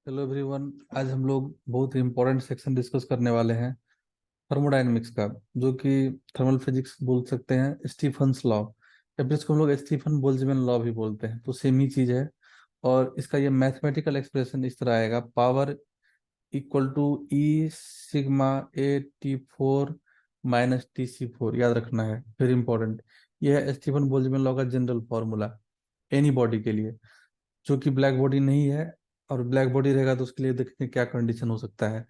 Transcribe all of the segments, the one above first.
Hello everyone. आज हम लोग बहुत ही इंपॉर्टेंट सेक्शन डिस्कस करने वाले हैं थर्मोडायनेमिक्स का, जो कि थर्मल फिजिक्स बोल सकते हैं, स्टीफन्स लॉ या फिर इसको हम लोग स्टीफन बोल्ट्जमैन लॉ भी बोलते हैं, तो सेम ही चीज है। और इसका ये मैथमेटिकल एक्सप्रेशन इस तरह आएगा: power equal to E sigma A T four minus T C four. याद रखना है, वेरी इंपॉर्टेंट। यह है स्टीफन बोल्ट्जमैन लॉ का जनरल फॉर्मूला एनी बॉडी के लिए जो कि ब्लैक बॉडी नहीं है। और ब्लैक बॉडी रहेगा तो उसके लिए देखते हैं क्या कंडीशन हो सकता है।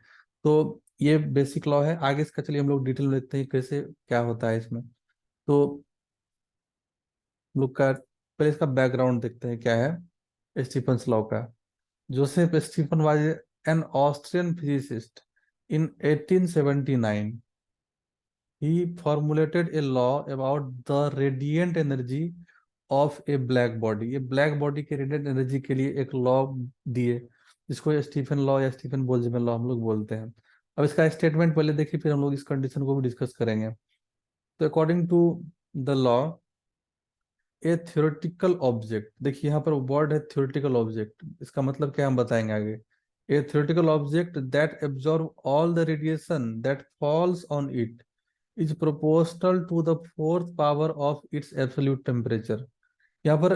तो ये बेसिक लॉ है। आगे इसका चलिए हम लोग डिटेल में देखते हैं कैसे क्या होता है इसमें। तो हम लोग का पहले इसका बैकग्राउंड देखते हैं क्या है स्टीफन्स लॉ का। Joseph Stefan was an Austrian physicist in 1879। He formulated a law about the radiant energy of a black body। ये ब्लैक बॉडी के रेडिएंट एनर्जी के लिए एक लॉ दिए, जिसको स्टीफन लॉ या स्टीफन बोल्ट्जमैन लॉ हम लोग बोलते हैं। अब इसका स्टेटमेंट पहले देखिए, फिर हम लोग इस कंडीशन को भी डिस्कस करेंगे। तो according to the law, a theoretical object, देखिए यहाँ पर वर्ड है थ्योरेटिकल ऑब्जेक्ट, इसका मतलब क्या हम बताएंगे आगे। A theoretical object that absorb all the radiation that falls on it is proportional to the fourth power of its absolute temperature. यहाँ पर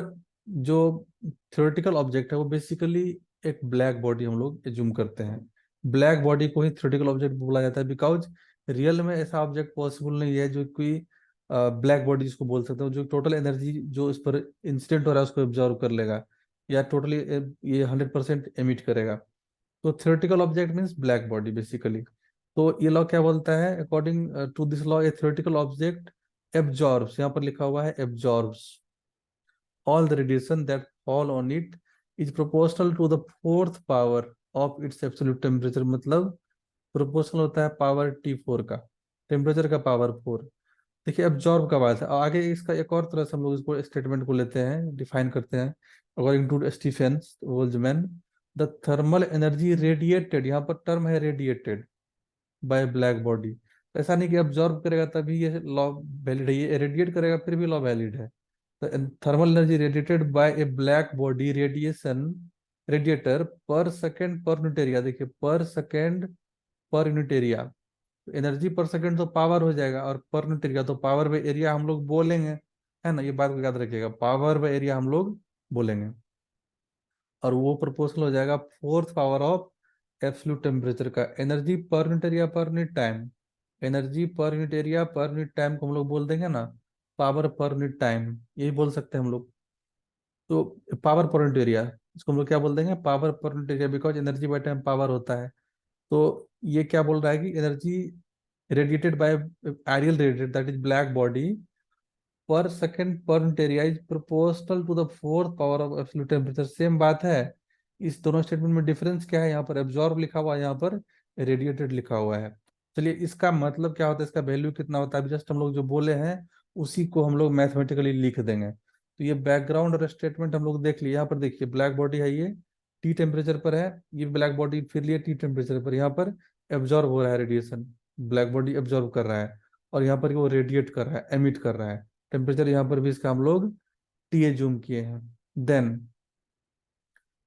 जो थ्योरेटिकल ऑब्जेक्ट है वो बेसिकली एक ब्लैक बॉडी हम लोग एज्यूम करते हैं। ब्लैक बॉडी को ही थ्योरेटिकल ऑब्जेक्ट बोला जाता है, बिकॉज रियल में ऐसा ऑब्जेक्ट पॉसिबल नहीं है जो कोई ब्लैक बॉडी जिसको बोल सकते हो, जो टोटल एनर्जी जो इस पर इंसिडेंट हो रहा है उसको एब्जॉर्व कर लेगा या टोटली ये 100% एमिट करेगा। तो theoretical object means black body basically. तो ये लॉ क्या बोलता है, according to this law a theoretical object absorbs, यहाँ पर लिखा हुआ है absorbs all the radiation that fall on it is proportional to the fourth power of its absolute temperature। मतलब प्रोपोर्शनल होता है पावर T4 का, टेम्परेचर का पावर 4। देखिए एब्जॉर्ब का बात है, आगे इसका एक और तरह से हम लोग इसको स्टेटमेंट को लेते हैं, डिफाइन करते हैं। According to Stefan Boltzmann, the thermal energy radiated, यहाँ पर टर्म है रेडिएटेड बाय ब्लैक बॉडी। ऐसा नहीं कि एब्जॉर्ब करेगा तभी ये लॉ वैलिड है, ये रेडिएट करेगा फिर भी लॉ वैलिड है। थर्मल एनर्जी रेडिएटेड बाय ए ब्लैक बॉडी रेडिएशन रेडिएटर पर सेकेंड पर यूनिट एरिया। देखिए पर second per unit area, energy पर सेकेंड तो पावर हो जाएगा, और पर यूनिट एरिया तो पावर बाय एरिया हम लोग बोलेंगे, है ना। ये बात को याद रखिएगा, पावर बाय एरिया हम लोग बोलेंगे। और वो प्रोपोर्शनल हो जाएगा fourth power of absolute temperature का। Energy per unit area per unit time, energy per unit area per unit time को हम लोग बोल देंगे ना पावर पर यूनिट टाइम, यही बोल सकते हैं हम लोग। तो पावर पर यूनिट एरिया, इसको हम लोग क्या बोल देंगे, power per unit area, because energy by time power होता है। तो ये क्या बोल रहा है कि energy radiated by ideal radiated that is black body per second per unit area is proportional to the fourth power of absolute temperature. Same बात है। इस दोनों स्टेटमेंट में डिफरेंस क्या है, यहाँ पर एब्जॉर्ब लिखा हुआ है, यहाँ पर रेडिएटेड लिखा हुआ है। चलिए इसका मतलब क्या होता है, इसका वैल्यू कितना होता है, अभी जस्ट हम लोग जो बोले हैं उसी को हम लोग मैथमेटिकली लिख देंगे। तो ये बैकग्राउंड और स्टेटमेंट हम लोग देख लिए। यहाँ पर देखिए ब्लैक बॉडी है, ये टी टेम्परेचर पर है, ये ब्लैक बॉडी फिर लिए टी टेम्परेचर पर, यहाँ पर एब्जॉर्ब हो रहा है रेडिएशन, ब्लैक बॉडी एब्जॉर्ब कर रहा है, और यहाँ पर वो रेडिएट कर रहा है, एमिट कर रहा है। टेम्परेचर यहाँ पर भी इसका हम लोग टी जूम किए हैं। देन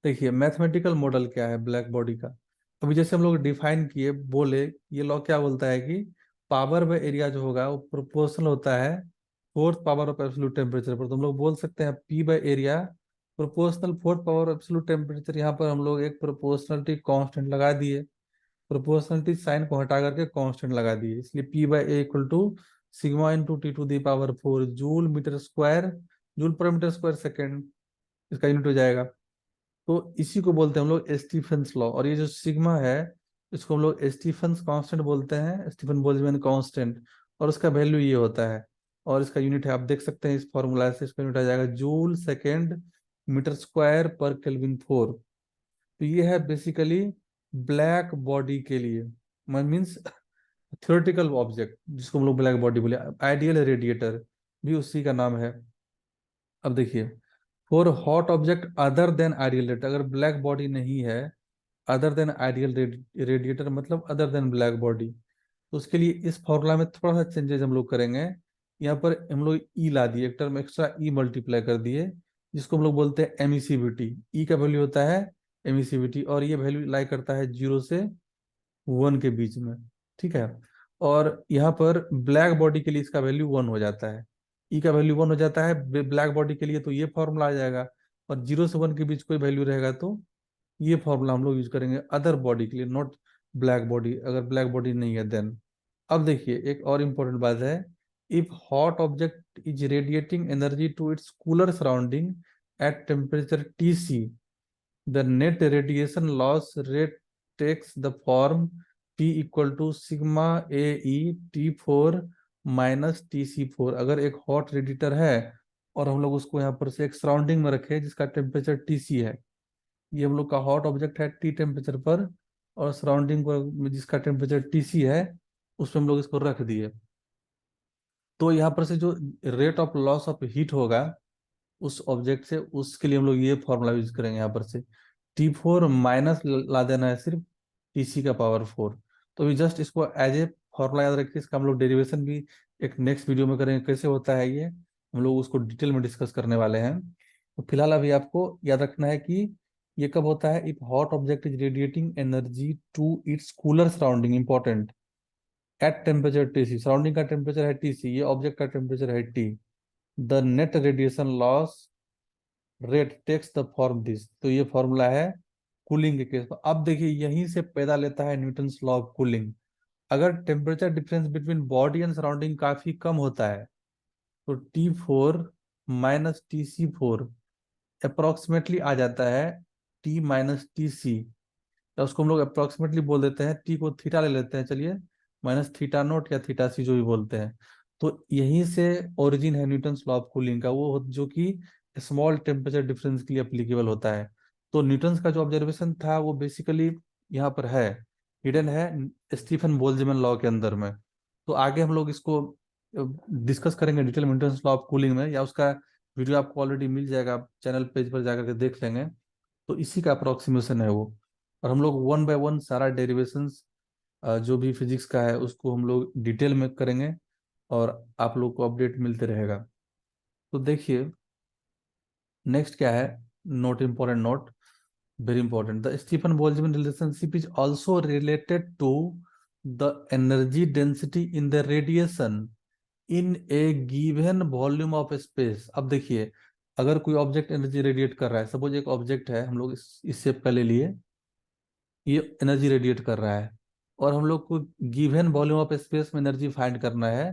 देखिए मैथमेटिकल मॉडल क्या है ब्लैक बॉडी का। अभी जैसे हम लोग डिफाइन किए, बोले ये लॉ क्या बोलता है कि पावर बाय एरिया जो होगा वो प्रोपोर्शनल होता है fourth power of absolute temperature पर। तो हम लोग बोल सकते हैं P by area proportional fourth power of absolute temperature. यहाँ पर हम लोग एक प्रोपोर्शनलिटी कांस्टेंट लगा दिए, प्रोपोर्शनलिटी साइन को हटा करके कांस्टेंट लगा दिए, इसलिए P by A equal to sigma into T to the power 4 joule metre square, joule per metre square second, इसका यूनिट हो जाएगा। तो इसी को बोलते हैं हम लोग स्टीफेंस लॉ। और ये जो सिग्मा है इसको हम लोग स्टीफेंस कांस्टेंट बोलते हैं, स्टीफन बोल्ट्जमैन कांस्टेंट, और उसका वैल्यू ये होता है। और इसका यूनिट है, आप देख सकते हैं इस फॉर्मूला से, इसका यूनिट आ जाएगा joule second metre square per kelvin 4। तो ये है बेसिकली ब्लैक बॉडी के लिए, मीन्स थ्योरेटिकल ऑब्जेक्ट जिसको हम लोग ब्लैक बॉडी बोले। आइडियल रेडिएटर भी उसी का नाम है। अब देखिए for hot object other than ideal radiator, अगर ब्लैक बॉडी नहीं है, अदर देन आइडियल रेडिएटर मतलब अदर देन ब्लैक बॉडी, तो उसके लिए इस फॉर्मूला में थोड़ा सा चेंजेस हम लोग करेंगे। यहाँ पर हम लोग ई ला दिए, एक टर्म एक्स्ट्रा ई मल्टीप्लाई कर दिए, जिसको हम लोग बोलते हैं एमिसिविटी। ई का वैल्यू होता है एमिसिविटी, और ये वैल्यू लाई करता है 0 से 1 के बीच में, ठीक है। और यहाँ पर ब्लैक बॉडी के लिए इसका वैल्यू 1 हो जाता है, ई का वैल्यू 1 हो जाता है ब्लैक बॉडी के लिए, तो ये फॉर्मूला आ जाएगा। और 0 से 1 के बीच कोई वैल्यू रहेगा तो ये फॉर्मूला हम लोग यूज करेंगे अदर बॉडी के लिए, नॉट ब्लैक बॉडी, अगर ब्लैक बॉडी नहीं है देन। अब देखिए एक और इम्पोर्टेंट बात है, if hot object is radiating energy to its cooler surrounding at temperature Tc, the net radiation loss rate takes the form P equal to sigma A E T4 minus TC4। अगर एक hot radiator है और हम लोग उसको यहाँ पर से एक सराउंडिंग में रखे जिसका टेम्परेचर Tc है, ये हम लोग का हॉट ऑब्जेक्ट है T टेम्परेचर पर, और सराउंडिंग को जिसका टेम्परेचर Tc है उसमें हम लोग इसको रख दिए, तो यहाँ पर से जो rate of loss of heat होगा उस ऑब्जेक्ट से, उसके लिए हम लोग ये फॉर्मूला यूज करेंगे। यहाँ पर से T4 माइनस ला देना है सिर्फ Tc का पावर 4। तो अभी जस्ट इसको एज ए फॉर्मूला याद रखिए, इसका हम लोग डेरिवेशन भी एक नेक्स्ट वीडियो में करेंगे, कैसे होता है ये हम लोग उसको डिटेल में डिस्कस करने वाले हैं। तो फिलहाल अभी आपको याद रखना है कि ये कब होता है, if hot object is radiating energy to its cooler surrounding, important, at temperature Tc, surrounding का टेम्परेचर है Tc, ये ऑब्जेक्ट का टेम्परेचर है T, the net radiation loss rate takes the form this. तो ये फॉर्मूला है कूलिंग के case में। अब देखिए यहीं से पैदा लेता है न्यूटन्स लॉ ऑफ कूलिंग। अगर temperature difference between body and surrounding काफी कम होता है तो T4 माइनस TC4 अप्रोक्सीमेटली आ जाता है T माइनस TC, या उसको हम लोग अप्रोक्सीमेटली बोल देते हैं, टी को थीटा ले लेते हैं चलिए, माइनस थीटा नोट या थीटा सी जो भी बोलते हैं। तो यहीं से ओरिजिन है न्यूटन्स लॉ ऑफ कूलिंग का, वो जो कि स्मॉल टेम्परेचर डिफरेंस के लिए एप्लीकेबल होता है। तो न्यूटन्स का जो ऑब्जर्वेशन था वो बेसिकली यहाँ पर है, हिडन है स्टीफन बोल्ट्जमैन लॉ के अंदर में। तो आगे हम लोग इसको डिस्कस करेंगे डिटेल में न्यूटन्स लॉ ऑफ कूलिंग में, या उसका वीडियो आपको ऑलरेडी मिल जाएगा, आप चैनल पेज पर जाकर के देख लेंगे। तो इसी का अप्रोक्सीमेशन है वो। और हम लोग वन बाय वन सारा डेरिवेशंस जो भी फिजिक्स का है उसको हम लोग डिटेल में करेंगे, और आप लोग को अपडेट मिलते रहेगा। तो देखिए नेक्स्ट क्या है, note, important note, very important, the Stefan Boltzmann relationship is also related to the energy density in the radiation in a given volume of space. अब देखिए अगर कोई ऑब्जेक्ट एनर्जी रेडिएट कर रहा है, सपोज एक ऑब्जेक्ट है, हम लोग इस शेप का ले लिए, ये एनर्जी रेडिएट कर रहा है और हम लोग को गिवन वॉल्यूम ऑफ स्पेस में एनर्जी फाइंड करना है,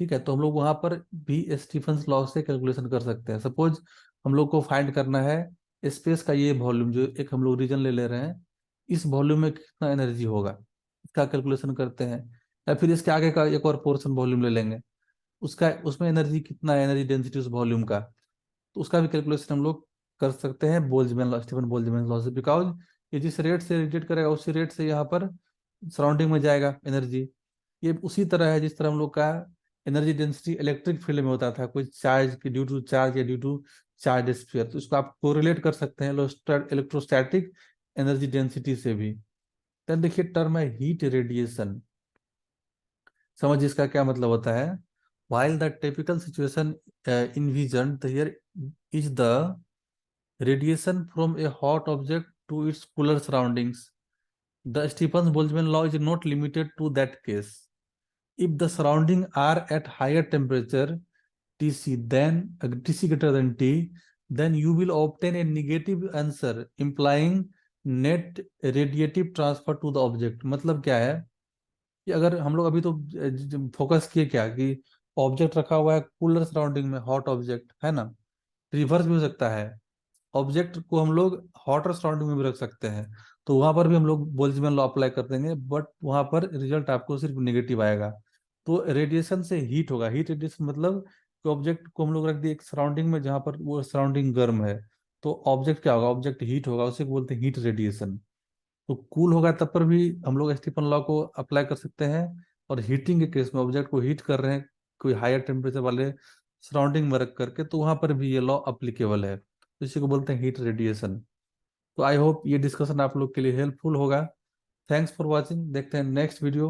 ठीक है। तो हम लोग वहां पर भी स्टीफन्स लॉ से कैलकुलेशन कर सकते हैं। सपोज हम लोग को फाइंड करना है स्पेस का ये वॉल्यूम, जो एक हम लोग रीजन ले रहे हैं, इस वॉल्यूम में कितना एनर्जी होगा इसका कैलकुलेशन करते हैं। या फिर इसके आगे का एक और पोर्शन वॉल्यूम ले लेंगे, उसका उसमें एनर्जी कितना है, एनर्जी डेंसिटी उस वॉल्यूम का, तो उसका भी कैलकुलेशन हम लोग कर सकते हैं Boltzmann law, Stephen Boltzmann law से। बिकॉज ये जिस रेट से रेडिएट करेगा उसी रेट से यहाँ पर सराउंडिंग में जाएगा एनर्जी। ये उसी तरह है जिस तरह हम लोग का एनर्जी डेंसिटी इलेक्ट्रिक फील्ड में होता था, कोई चार्ज के ड्यू टू चार्ज या ड्यू टू चार्ज स्फीयर, तो इसको आप कोरिलेट कर सकते हैं इलेक्ट्रोस्टैटिक एनर्जी डेंसिटी से भी। देन देखिए टर्म है हीट रेडिएशन, समझ इसका क्या मतलब होता है। while the typical situation envisioned here is the radiation from a hot object to its cooler surroundings, the Stefan-Boltzmann law is not limited to that case. If the surroundings are at higher temperature Tc than Tc greater than T, then you will obtain a negative answer implying net radiative transfer to the object। मतलब क्या है कि अगर हम लोग अभी तो focus किए क्या कि ऑब्जेक्ट रखा हुआ है कूलर सराउंडिंग में, हॉट ऑब्जेक्ट है ना, रिवर्स भी हो सकता है, ऑब्जेक्ट को हम लोग हॉटर सराउंडिंग में भी रख सकते हैं, तो वहां पर भी हम लोग बोल्ट्जमैन लॉ अप्लाई कर देंगे, बट वहां पर रिजल्ट आपको सिर्फ नेगेटिव आएगा। तो रेडिएशन से हीट होगा, हीट रेडिएशन मतलब कि ऑब्जेक्ट को हम लोग रख दिए एक सराउंडिंग में जहां पर वो सराउंडिंग गर्म है, तो ऑब्जेक्ट क्या होगा, ऑब्जेक्ट हीट होगा, उसे बोलते हैं हीट रेडिएशन। तो कूल होगा तब पर भी हम लोग स्टीफन लॉ को अप्लाई कर सकते हैं, और हीटिंग के केस में ऑब्जेक्ट को हीट कर रहे हैं कोई हायर टेम्परेचर वाले सराउंडिंग में रख करके, तो वहां पर भी ये लॉ अप्लीकेबल है, तो इसी को बोलते हैं हीट रेडिएशन। तो आई होप ये डिस्कशन आप लोग के लिए हेल्पफुल होगा। थैंक्स फॉर वॉचिंग, देखते हैं नेक्स्ट वीडियो।